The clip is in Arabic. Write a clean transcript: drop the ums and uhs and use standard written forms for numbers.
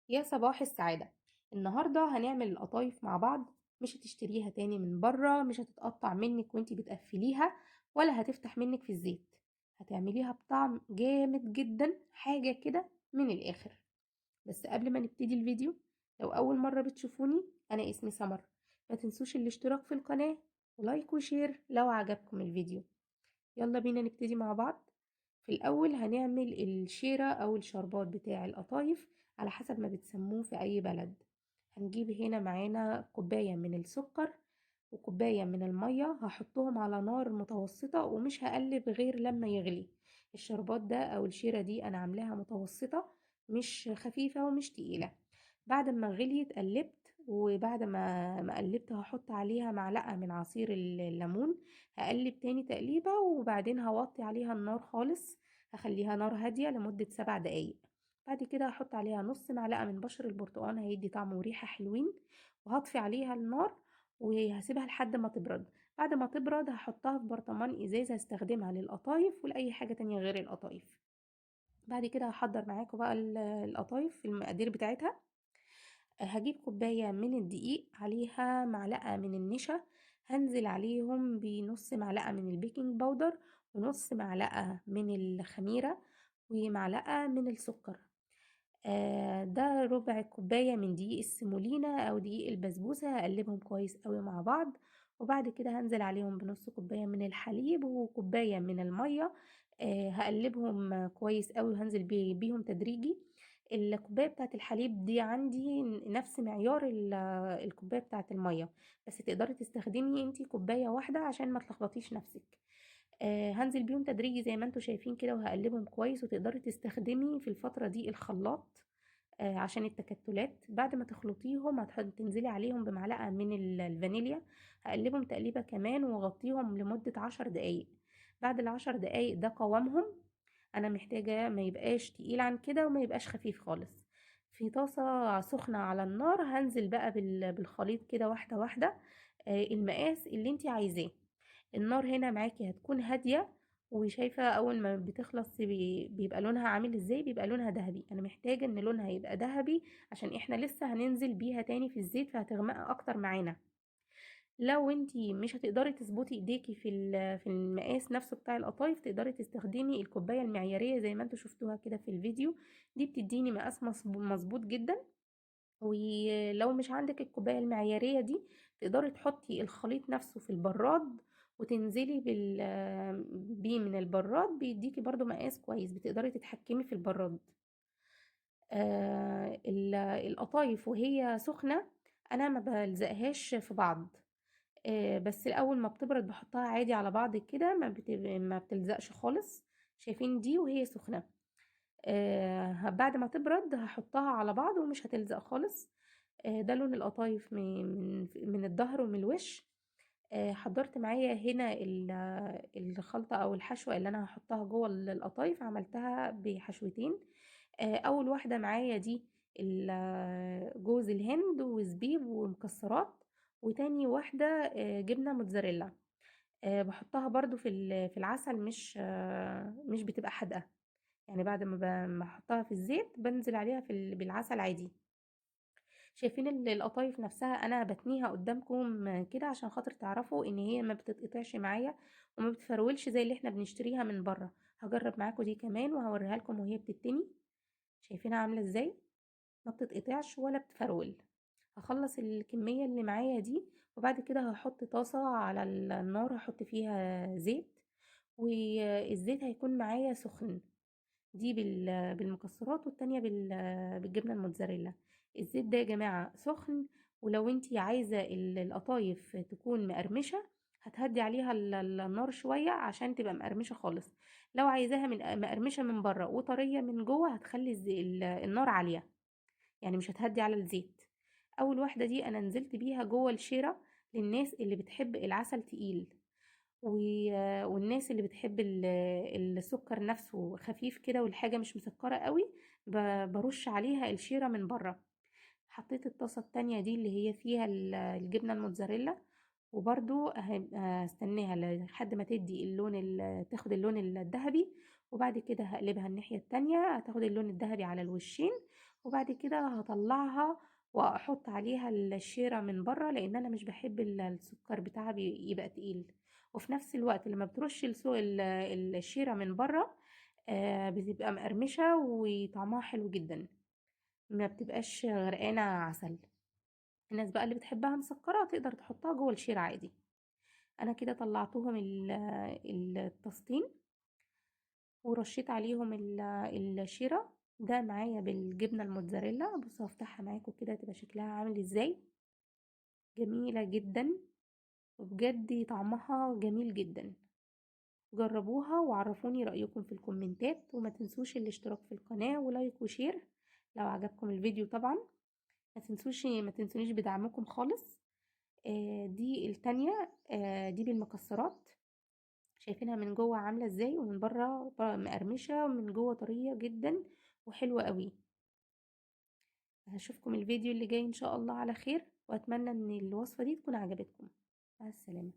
يا صباح السعادة. النهاردة هنعمل القطايف مع بعض. مش هتشتريها تاني من بره، مش هتتقطع منك وانتي بتقفليها، ولا هتفتح منك في الزيت. هتعمليها بطعم جامد جدا، حاجة كده من الآخر. بس قبل ما نبتدي الفيديو، لو أول مرة بتشوفوني، أنا اسمي سمر. ما تنسوش الاشتراك في القناة ولايك وشير لو عجبكم الفيديو. يلا بينا نبتدي مع بعض. في الأول هنعمل الشيرة أو الشربات بتاع القطايف، على حسب ما بتسموه في أي بلد. هنجيب هنا معانا كوباية من السكر وكوباية من المية، هحطهم على نار متوسطة ومش هقلب غير لما يغلي. الشربات ده أو الشيرة دي أنا عاملاها متوسطة، مش خفيفة ومش تقيلة. بعد ما غليت قلبت، وبعد ما قلبت هحط عليها معلقة من عصير الليمون. هقلب تاني تقليبة وبعدين هوطي عليها النار خالص. هخليها نار هادية لمدة 7 دقايق. بعد كده هحط عليها نص معلقة من بشر البرتقال، هيدي طعم وريحة حلوين. وهطفي عليها النار وهسيبها لحد ما تبرد. بعد ما تبرد هحطها في برطمان ازاز، هستخدمها للقطايف ولأي حاجة تانية غير القطايف. بعد كده هحضر معاكم بقى القطايف في المقادير بتاعتها. هجيب كوباية من الدقيق، عليها معلقة من النشا. هنزل عليهم بنص معلقة من البيكنج باودر، ونص معلقة من الخميرة، ومعلقة من السكر. ده ربع كوباية من دقيق السيمولينا أو دقيق البسبوسة، هقلبهم كويس قوي مع بعض. وبعد كده هنزل عليهم بنص كوباية من الحليب وكوباية من المية. هقلبهم كويس قوي وهنزل بيهم تدريجي. الكوباية بتاعت الحليب دي عندي نفس معيار الكوباية بتاعت المية، بس تقدري تستخدمي انتي كوباية واحدة عشان ما تلخبطيش نفسك. هنزل بيهم تدريجي زي ما انتوا شايفين كده، وهقلبهم كويس. وتقدري تستخدمي في الفترة دي الخلاط عشان التكتلات. بعد ما تخلطيهم تنزلي عليهم بمعلقة من الفانيليا. هقلبهم تقليبة كمان واغطيهم لمدة 10 دقايق. بعد ال10 دقايق ده قوامهم. انا محتاجة ما يبقاش تقيل عن كده وما يبقاش خفيف خالص. في طاسة سخنة على النار هنزل بقى بالخليط كده واحدة واحدة. المقاس اللي انتي عايزاه. النار هنا معاكي هتكون هادية. وشايفة اول ما بتخلص بيبقى لونها عامل ازاي، بيبقى لونها ذهبي. انا محتاجة ان لونها يبقى ذهبي عشان احنا لسه هننزل بيها تاني في الزيت، فهتغمق اكتر معانا. لو انتي مش هتقدري تظبطي ايديكي في المقاس نفسه بتاع القطايف، تقدري تستخدمي الكوبايه المعياريه زي ما انتوا شفتوها كده في الفيديو. دي بتديني مقاس مظبوط جدا. ولو مش عندك الكوبايه المعياريه دي، تقدري تحطي الخليط نفسه في البراد وتنزلي بيه من البراد، بيديكي برضو مقاس كويس، بتقدري تتحكمي في البراد. القطايف وهي سخنه انا ما بلزقهاش في بعض. بس الأول ما بتبرد بحطها عادي على بعض كده، ما بتلزقش خالص. شايفين دي وهي سخنة. بعد ما تبرد هحطها على بعض ومش هتلزق خالص. ده لون القطايف من الظهر ومن الوش. حضرت معايا هنا الخلطة أو الحشوة اللي أنا هحطها جوه القطايف، عملتها بحشوتين. أول واحدة معايا دي جوز الهند وزبيب ومكسرات. وتاني واحدة جبنة موتزاريلا. بحطها برضو في العسل، مش بتبقى حادقة. يعني بعد ما احطها في الزيت بنزل عليها بالعسل عادي. شايفين القطايف نفسها انا بتنيها قدامكم كده عشان خاطر تعرفوا ان هي ما بتتقطعش معايا وما بتفرولش زي اللي احنا بنشتريها من بره. هجرب معاكم دي كمان وهوريها لكم وهي بتتني. شايفينها عاملة ازاي؟ ما بتتقطعش ولا بتفرول. هخلص الكمية اللي معايا دي، وبعد كده هحط طاسة على النار، هحط فيها زيت. والزيت هيكون معايا سخن. دي بالمكسرات والتانية بالجبنة الموتزاريلا. الزيت ده يا جماعة سخن. ولو انتي عايزة القطايف تكون مقرمشة، هتهدي عليها النار شوية عشان تبقى مقرمشة خالص. لو عايزاها مقرمشة من بره وطرية من جوه، هتخلي النار عالية. يعني مش هتهدي على الزيت. اول واحدة دي انا نزلت بيها جوه الشيرة، للناس اللي بتحب العسل تقيل. والناس اللي بتحب السكر نفسه خفيف كده والحاجة مش مسكرة قوي، برش عليها الشيرة من بره. حطيت الطاسة التانية دي اللي هي فيها الجبنة الموتزاريلا. وبرضو هستناها لحد ما تدي تاخد اللون الذهبي. وبعد كده هقلبها الناحية التانية، هتاخد اللون الذهبي على الوشين. وبعد كده هطلعها واحط عليها الشيرة من بره، لان انا مش بحب السكر بتاعها يبقى تقيل. وفي نفس الوقت لما بترش الشيرة من بره بتبقى مقرمشة وطعمها حلو جدا، ما بتبقاش غرقانة عسل. الناس بقى اللي بتحبها مسكرة تقدر تحطها جوه الشيرة عادي. انا كده طلعتهم الطاستين ورشيت عليهم الشيرة. ده معايا بالجبنة الموتزاريلا، بصوا هفتحها معاكم كده تبقى شكلها عامل ازاي. جميلة جدا، وبجد طعمها جميل جدا. جربوها وعرفوني رأيكم في الكومنتات، وما تنسوش الاشتراك في القناة ولايك وشير لو عجبكم الفيديو طبعا. ما تنسونيش بدعمكم خالص. دي التانية، دي بالمكسرات. شايفينها من جوه عاملة ازاي، ومن بره مقرمشة، ومن جوه طرية جدا وحلوة قوي. هشوفكم الفيديو اللي جاي ان شاء الله على خير، واتمنى ان الوصفة دي تكون عجبتكم. مع السلامة.